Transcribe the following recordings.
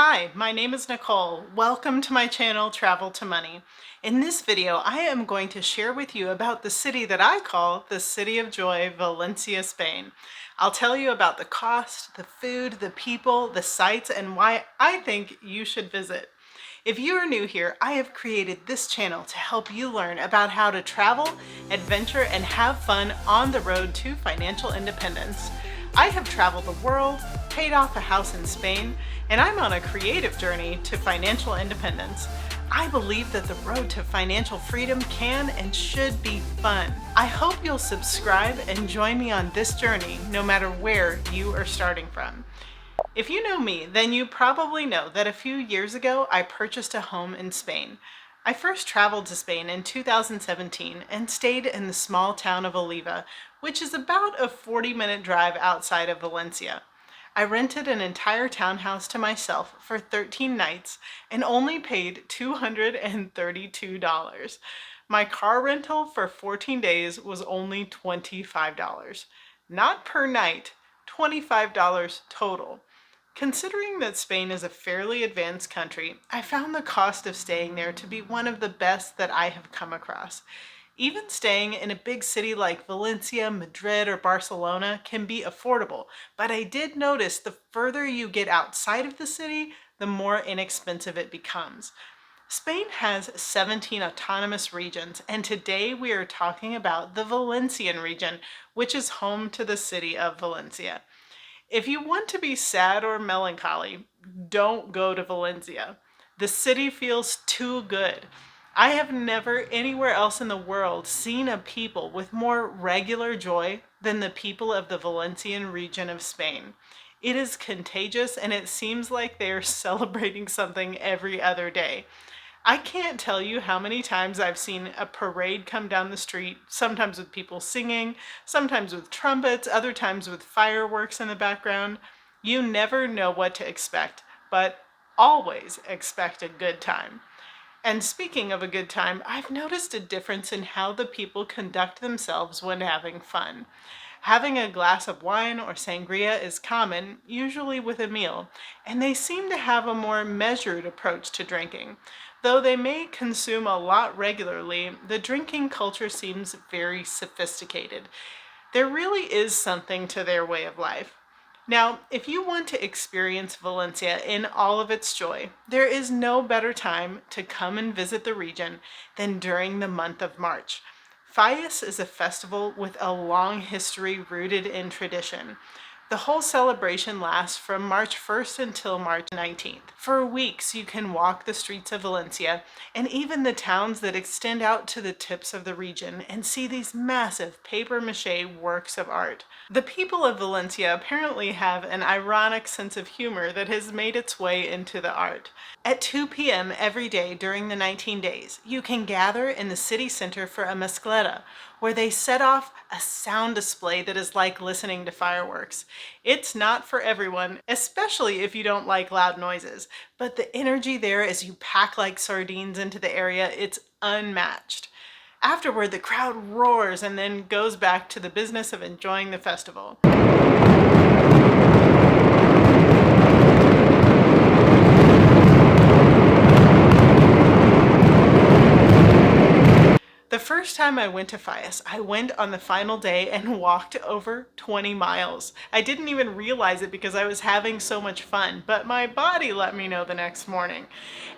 Hi, my name is Nicole. Welcome to my channel, Travel to Money. In this video, I am going to share with you about the city that I call the City of Joy, Valencia, Spain. I'll tell you about the cost, the food, the people, the sights, and why I think you should visit. If you are new here, I have created this channel to help you learn about how to travel, adventure, and have fun on the road to financial independence. I have traveled the world, paid off a house in Spain, and I'm on a creative journey to financial independence. I believe that the road to financial freedom can and should be fun. I hope you'll subscribe and join me on this journey no matter where you are starting from. If you know me, then you probably know that a few years ago I purchased a home in Spain. I first traveled to Spain in 2017 and stayed in the small town of Oliva, which is about a 40-minute drive outside of Valencia. I rented an entire townhouse to myself for 13 nights and only paid $232. My car rental for 14 days was only $25. Not per night, $25 total. Considering that Spain is a fairly advanced country, I found the cost of staying there to be one of the best that I have come across. Even staying in a big city like Valencia, Madrid, or Barcelona can be affordable, but I did notice the further you get outside of the city, the more inexpensive it becomes. Spain has 17 autonomous regions, and today we are talking about the Valencian region, which is home to the city of Valencia. If you want to be sad or melancholy, don't go to Valencia. The city feels too good. I have never anywhere else in the world seen a people with more regular joy than the people of the Valencian region of Spain. It is contagious and it seems like they are celebrating something every other day. I can't tell you how many times I've seen a parade come down the street, sometimes with people singing, sometimes with trumpets, other times with fireworks in the background. You never know what to expect, but always expect a good time. And speaking of a good time, I've noticed a difference in how the people conduct themselves when having fun. Having a glass of wine or sangria is common, usually with a meal, and they seem to have a more measured approach to drinking. Though they may consume a lot regularly, the drinking culture seems very sophisticated. There really is something to their way of life. Now, if you want to experience Valencia in all of its joy, there is no better time to come and visit the region than during the month of March. Fallas is a festival with a long history rooted in tradition. The whole celebration lasts from March 1st until March 19th. For weeks, you can walk the streets of Valencia and even the towns that extend out to the tips of the region and see these massive papier-mâché works of art. The people of Valencia apparently have an ironic sense of humor that has made its way into the art. At 2 p.m. every day during the 19 days, you can gather in the city center for a mezcleta, where they set off a sound display that is like listening to fireworks. It's not for everyone, especially if you don't like loud noises, but the energy there as you pack like sardines into the area, it's unmatched. Afterward, the crowd roars and then goes back to the business of enjoying the festival. The first time I went to Fallas, I went on the final day and walked over 20 miles. I didn't even realize it because I was having so much fun, but my body let me know the next morning.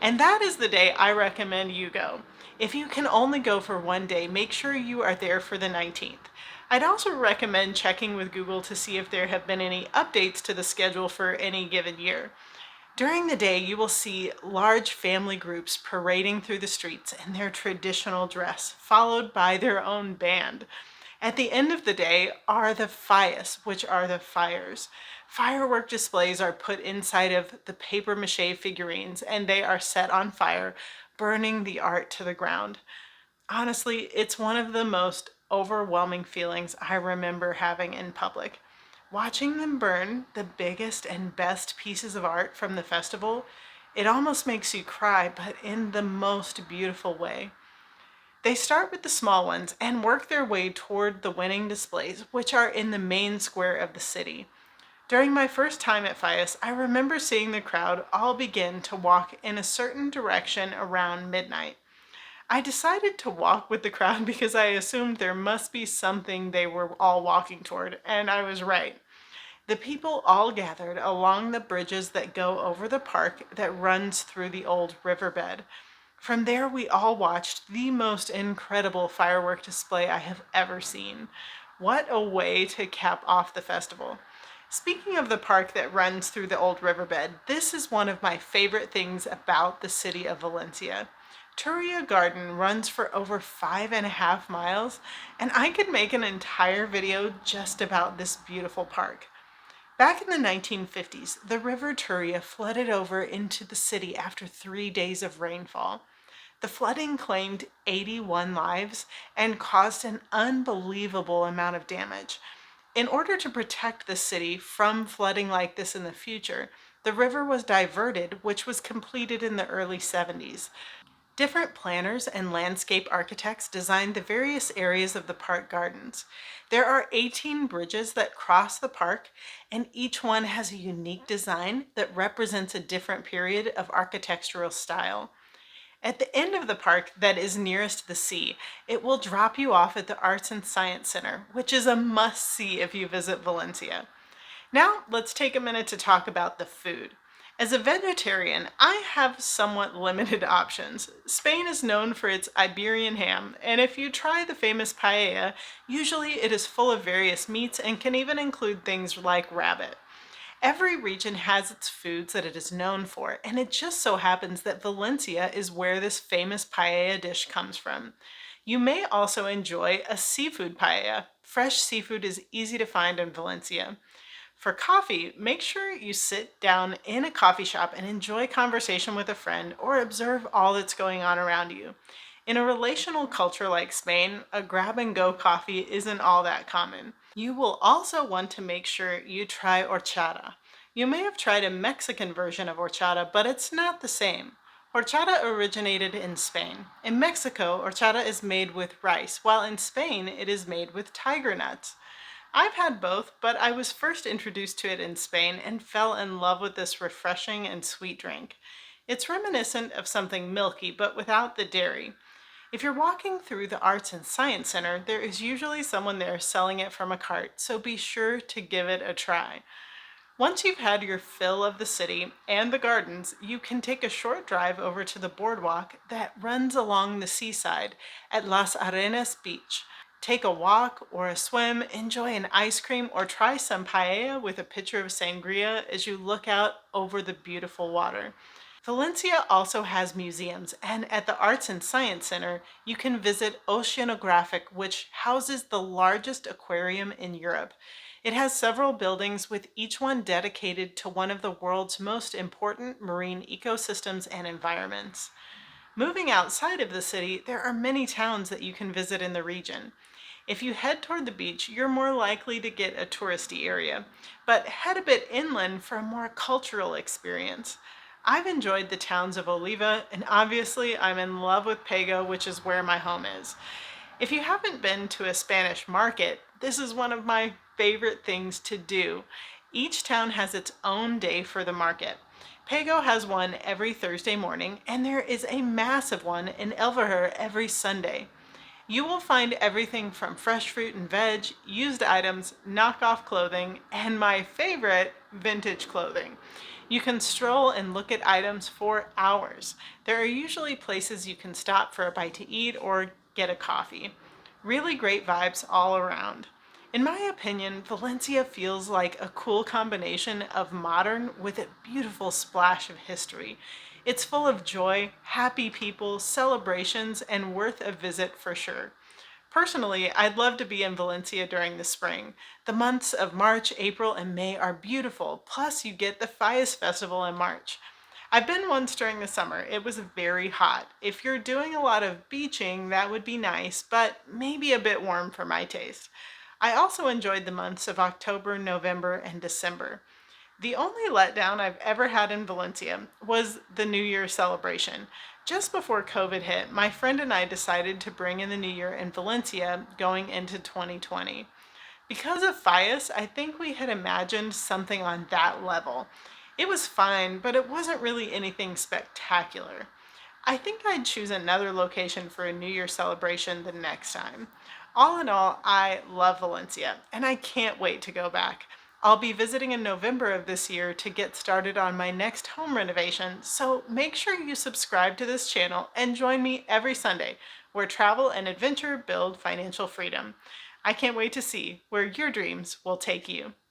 And that is the day I recommend you go. If you can only go for one day, make sure you are there for the 19th. I'd also recommend checking with Google to see if there have been any updates to the schedule for any given year. During the day, you will see large family groups parading through the streets in their traditional dress, followed by their own band. At the end of the day are the fallas, which are the fires. Firework displays are put inside of the papier-mâché figurines, and they are set on fire, burning the art to the ground. Honestly, it's one of the most overwhelming feelings I remember having in public. Watching them burn the biggest and best pieces of art from the festival, it almost makes you cry, but in the most beautiful way. They start with the small ones and work their way toward the winning displays, which are in the main square of the city. During my first time at Fias, I remember seeing the crowd all begin to walk in a certain direction around midnight. I decided to walk with the crowd because I assumed there must be something they were all walking toward, and I was right. The people all gathered along the bridges that go over the park that runs through the old riverbed. From there, we all watched the most incredible firework display I have ever seen. What a way to cap off the festival! Speaking of the park that runs through the old riverbed, this is one of my favorite things about the city of Valencia. Touria Garden runs for over 5.5 miles, and I could make an entire video just about this beautiful park. Back in the 1950s, the River Touria flooded over into the city after 3 days of rainfall. The flooding claimed 81 lives and caused an unbelievable amount of damage. In order to protect the city from flooding like this in the future, the river was diverted, which was completed in the early 70s. Different planners and landscape architects designed the various areas of the park gardens. There are 18 bridges that cross the park, and each one has a unique design that represents a different period of architectural style. At the end of the park that is nearest the sea, it will drop you off at the Arts and Science Center, which is a must-see if you visit Valencia. Now, let's take a minute to talk about the food. As a vegetarian, I have somewhat limited options. Spain is known for its Iberian ham, and if you try the famous paella, usually it is full of various meats and can even include things like rabbit. Every region has its foods that it is known for, and it just so happens that Valencia is where this famous paella dish comes from. You may also enjoy a seafood paella. Fresh seafood is easy to find in Valencia. For coffee, make sure you sit down in a coffee shop and enjoy conversation with a friend or observe all that's going on around you. In a relational culture like Spain, a grab-and-go coffee isn't all that common. You will also want to make sure you try horchata. You may have tried a Mexican version of horchata, but it's not the same. Horchata originated in Spain. In Mexico, horchata is made with rice, while in Spain it is made with tiger nuts. I've had both, but I was first introduced to it in Spain and fell in love with this refreshing and sweet drink. It's reminiscent of something milky, but without the dairy. If you're walking through the Arts and Science Center, there is usually someone there selling it from a cart, so be sure to give it a try. Once you've had your fill of the city and the gardens, you can take a short drive over to the boardwalk that runs along the seaside at Las Arenas Beach. Take a walk or a swim, enjoy an ice cream, or try some paella with a pitcher of sangria as you look out over the beautiful water. Valencia also has museums, and at the Arts and Science Center, you can visit Oceanographic, which houses the largest aquarium in Europe. It has several buildings, with each one dedicated to one of the world's most important marine ecosystems and environments. Moving outside of the city, there are many towns that you can visit in the region. If you head toward the beach, you're more likely to get a touristy area, but head a bit inland for a more cultural experience. I've enjoyed the towns of Oliva, and obviously I'm in love with Pego, which is where my home is. If you haven't been to a Spanish market, this is one of my favorite things to do. Each town has its own day for the market. Pego has one every Thursday morning, and there is a massive one in Elverher every Sunday. You will find everything from fresh fruit and veg, used items, knockoff clothing, and my favorite, vintage clothing. You can stroll and look at items for hours. There are usually places you can stop for a bite to eat or get a coffee. Really great vibes all around. In my opinion, Valencia feels like a cool combination of modern with a beautiful splash of history. It's full of joy, happy people, celebrations, and worth a visit for sure. Personally, I'd love to be in Valencia during the spring. The months of March, April, and May are beautiful, plus you get the Fies Festival in March. I've been once during the summer. It was very hot. If you're doing a lot of beaching, that would be nice, but maybe a bit warm for my taste. I also enjoyed the months of October, November, and December. The only letdown I've ever had in Valencia was the New Year celebration. Just before COVID hit, my friend and I decided to bring in the New Year in Valencia going into 2020. Because of Fias, I think we had imagined something on that level. It was fine, but it wasn't really anything spectacular. I think I'd choose another location for a New Year celebration the next time. All in all, I love Valencia, and I can't wait to go back. I'll be visiting in November of this year to get started on my next home renovation, so make sure you subscribe to this channel and join me every Sunday where travel and adventure build financial freedom. I can't wait to see where your dreams will take you.